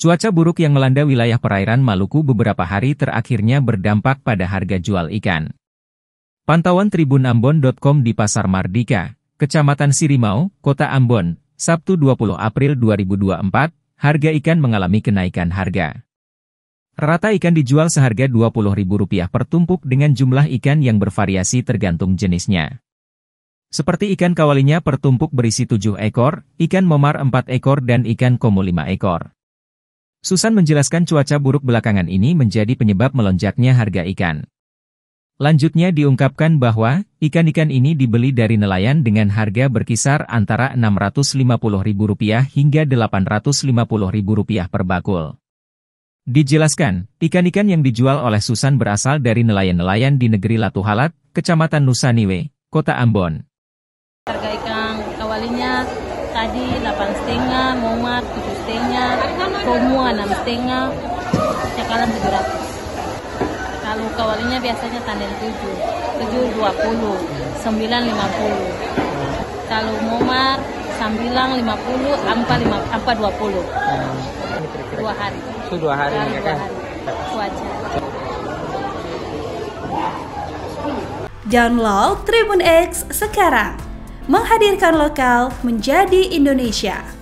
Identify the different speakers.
Speaker 1: Cuaca buruk yang melanda wilayah perairan Maluku beberapa hari terakhirnya berdampak pada harga jual ikan. Pantauan tribunambon.com di Pasar Mardika, Kecamatan Sirimau, Kota Ambon, Sabtu 20 April 2024, harga ikan mengalami kenaikan harga. Rata ikan dijual seharga Rp20.000 per tumpuk dengan jumlah ikan yang bervariasi tergantung jenisnya. Seperti ikan kawalinya per tumpuk berisi 7 ekor, ikan momar 4 ekor dan ikan komo 5 ekor. Susan menjelaskan cuaca buruk belakangan ini menjadi penyebab melonjaknya harga ikan. Lanjutnya diungkapkan bahwa, ikan-ikan ini dibeli dari nelayan dengan harga berkisar antara Rp650.000 hingga Rp850.000 per bakul. Dijelaskan, ikan-ikan yang dijual oleh Susan berasal dari nelayan-nelayan di negeri Latuhalat, Kecamatan Nusaniwe, Kota Ambon.
Speaker 2: Harga ikan kawalinya tadi 8,5, momar 7,5, komo 6,5, cakalang 700. Kalau kawalinya biasanya tandem 7,20, 9,50. Kalau momar 9,50, 4,20. 2 hari.
Speaker 3: Itu 2 hari ya kan?
Speaker 2: Cuaca.
Speaker 4: Download Tribun X sekarang. Menghadirkan lokal menjadi Indonesia.